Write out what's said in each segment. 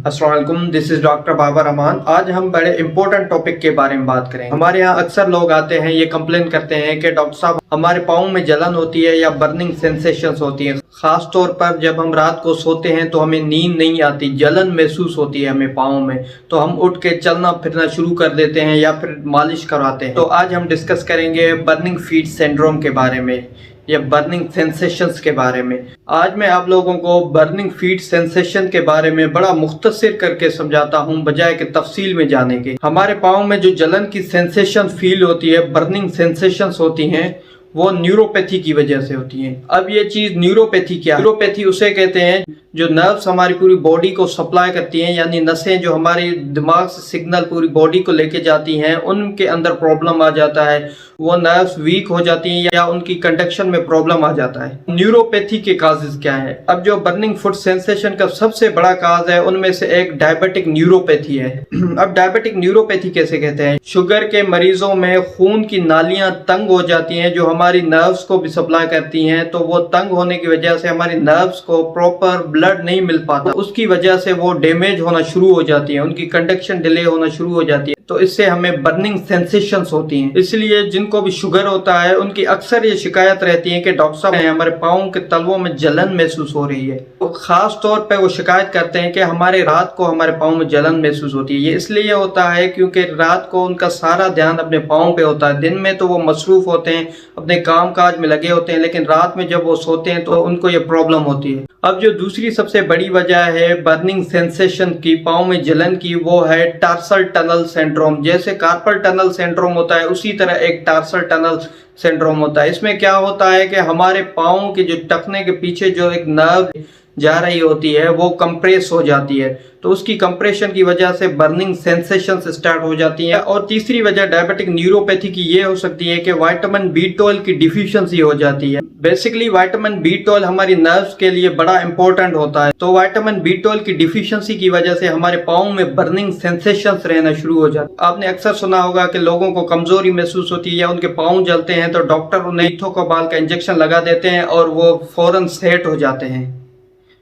अस्सलाम वालेकुम, this is doctor Babar Rahman. आज हम बड़े इंपॉर्टेंट टॉपिक के बारे में बात करेंगे। हमारे यहाँ अक्सर लोग आते हैं, ये कंप्लेन करते हैं कि डॉक्टर साहब हमारे पाँव में जलन होती है या बर्निंग सेंसेशंस होती है। खास तौर पर जब हम रात को सोते हैं तो हमें नींद नहीं आती, जलन महसूस होती है हमें पाँव में, तो हम उठ के चलना फिरना शुरू कर देते हैं या फिर मालिश करवाते हैं। तो आज हम डिस्कस करेंगे बर्निंग फीट सिंड्रोम के बारे में या बर्निंग सेंसेशंस के बारे में। आज मैं आप लोगों को बर्निंग फीट सेंसेशन के बारे में बड़ा मुख्तसर करके समझाता हूं, बजाय कि तफसील में जाने के। हमारे पाँव में जो जलन की सेंसेशन फील होती है, बर्निंग सेंसेशंस होती हैं, वो न्यूरोपैथी की वजह से होती हैं। अब ये चीज न्यूरोपैथी क्या है? न्यूरोपैथी उसे कहते हैं जो नर्व्स हमारी पूरी बॉडी को सप्लाई करती हैं, यानी नसें जो हमारे दिमाग से सिग्नल पूरी बॉडी को लेके जाती हैं, उनके अंदर प्रॉब्लम आ जाता है, वो नर्व्स वीक हो जाती हैं या उनकी कंडक्शन में प्रॉब्लम आ जाता है। न्यूरोपैथी के काजेस क्या है? अब जो बर्निंग फुट सेंसेशन का सबसे बड़ा काज है, उनमें से एक डायबिटिक न्यूरोपैथी है। अब डायबिटिक न्यूरोपैथी कैसे कहते हैं? शुगर के मरीजों में खून की नालियां तंग हो जाती हैं जो हमारी नर्व्स को भी सप्लाई करती हैं, तो वो तंग होने की वजह से हमारी नर्व्स को प्रॉपर ब्लड नहीं मिल पाता, उसकी वजह से वो डैमेज होना शुरू हो जाती है, उनकी कंडक्शन डिले होना शुरू हो जाती है, तो इससे हमें बर्निंग सेंसेशंस होती हैं। इसलिए जिनको भी शुगर होता है उनकी अक्सर ये शिकायत रहती है कि डॉक्टर साहब हमारे पाँव के तलवों में जलन महसूस हो रही है। तो खास तौर पे वो शिकायत करते हैं कि हमारे रात को हमारे पाँव में जलन महसूस होती है। ये इसलिए होता है क्योंकि रात को उनका सारा ध्यान अपने पाँव पे होता है। दिन में तो वो मसरूफ होते हैं, अपने काम काज में लगे होते हैं, लेकिन रात में जब वो सोते हैं तो उनको ये प्रॉब्लम होती है। अब जो दूसरी सबसे बड़ी वजह है बर्निंग सेंसेशन की, पाँव में जलन की, वो है टार्सल टनल सिंड्रोम। जैसे कार्पल टनल सिंड्रोम होता है, उसी तरह एक टार्सल टनल सिंड्रोम होता है। इसमें क्या होता है कि हमारे पाँव के जो टखने के पीछे जो एक नर्व जा रही होती है वो कंप्रेस हो जाती है, तो उसकी कंप्रेशन की वजह से बर्निंग सेंसेशंस स्टार्ट हो जाती है। और तीसरी वजह डायबिटिक न्यूरोपैथी की ये हो सकती है कि विटामिन B12 की डिफिशिएंसी हो जाती है। बेसिकली विटामिन B12 हमारी नर्व्स के लिए बड़ा इंपॉर्टेंट होता है, तो विटामिन B12 की डिफिशिएंसी की वजह से हमारे पाँव में बर्निंग सेंसेशंस रहना शुरू हो जाते हैं। आपने अक्सर सुना होगा कि लोगों को कमजोरी महसूस होती है या उनके पाँव जलते हैं, तो डॉक्टर उन्हें इथोकोबाल का इंजेक्शन लगा देते हैं और वो फौरन सेट हो जाते हैं।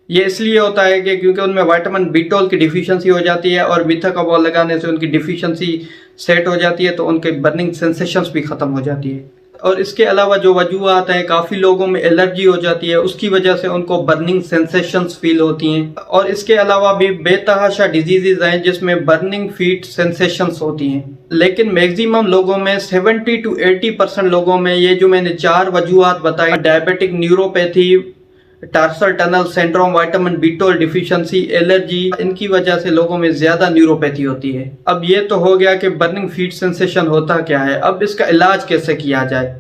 ये इसलिए होता है कि क्योंकि उनमें विटामिन B12 की डिफिशिएंसी हो जाती है और इथोकोबाल लगाने से उनकी डिफिशिएंसी सेट हो जाती है, तो उनके बर्निंग सेंसेशंस भी खत्म हो जाती है। और इसके अलावा जो वजूहात हैं, काफ़ी लोगों में एलर्जी हो जाती है, उसकी वजह से उनको बर्निंग सेंसेशंस फील होती हैं। और इसके अलावा भी बेतहाशा डिजीजेज हैं जिसमें बर्निंग फीट सेंसेशंस होती हैं, लेकिन मैक्सिमम लोगों में 70 to 80% लोगों में ये जो मैंने 4 वजूहात बताई, diabetic neuropathy, tarsal tunnel syndrome, vitamin B12 deficiency, allergy, इनकी वजह से लोगों में ज्यादा न्यूरोपैथी होती है। अब ये तो हो गया कि बर्निंग फीट सेंसेशन होता क्या है। अब इसका इलाज कैसे किया जाए?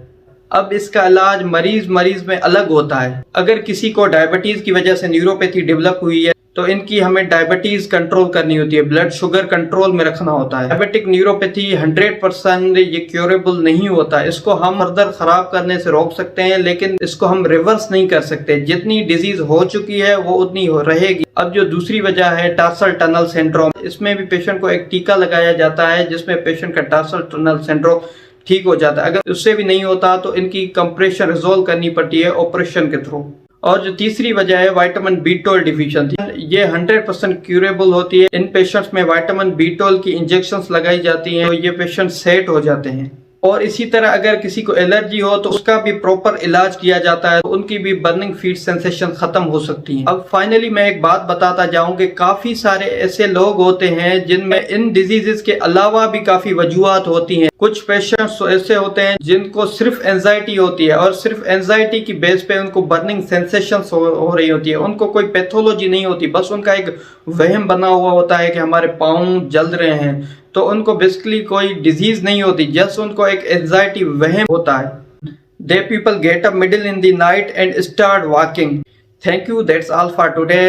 अब इसका इलाज मरीज में अलग होता है। अगर किसी को डायबिटीज की वजह से न्यूरोपैथी डेवलप हुई है तो इनकी हमें डायबिटीज कंट्रोल करनी होती है, ब्लड शुगर कंट्रोल में रखना होता है। डायबिटिक न्यूरोपैथी 100% ये क्योरेबल नहीं होता, इसको हम फर्दर खराब करने से रोक सकते हैं, लेकिन इसको हम रिवर्स नहीं कर सकते। जितनी डिजीज हो चुकी है वो उतनी हो रहेगी। अब जो दूसरी वजह है टार्सल टनल सिंड्रोम, इसमें भी पेशेंट को एक टीका लगाया जाता है जिसमें पेशेंट का टार्सल टनल सिंड्रोम ठीक हो जाता है। अगर उससे भी नहीं होता तो इनकी कंप्रेशन रिजोल्व करनी पड़ती है ऑपरेशन के थ्रू। और जो तीसरी वजह है विटामिन B12 डिफिशिएंसी, ये 100% क्यूरेबल होती है। इन पेशेंट्स में विटामिन B12 की इंजेक्शंस लगाई जाती हैं, तो ये पेशेंट सेट हो जाते हैं। और इसी तरह अगर किसी को एलर्जी हो तो उसका भी प्रॉपर इलाज किया जाता है, तो उनकी भी बर्निंग फीट सेंसेशन खत्म हो सकती है। अब फाइनली मैं एक बात बताता जाऊं कि काफी सारे ऐसे लोग होते हैं जिनमें इन डिजीजेस के अलावा भी काफी वजूहात होती हैं। कुछ पेशेंट्स ऐसे होते हैं जिनको सिर्फ एंजाइटी होती है और सिर्फ एंजाइटी की बेस पे उनको बर्निंग सेंसेशंस हो रही होती है, उनको कोई पैथोलॉजी नहीं होती, बस उनका एक वहम बना हुआ होता है कि हमारे पाँव जल रहे हैं, तो उनको बेसिकली कोई डिजीज नहीं होती, जस्ट उनको एक एंजाइटी वहम होता है। They people get up middle in the night and start walking. Thank you, that's all for today.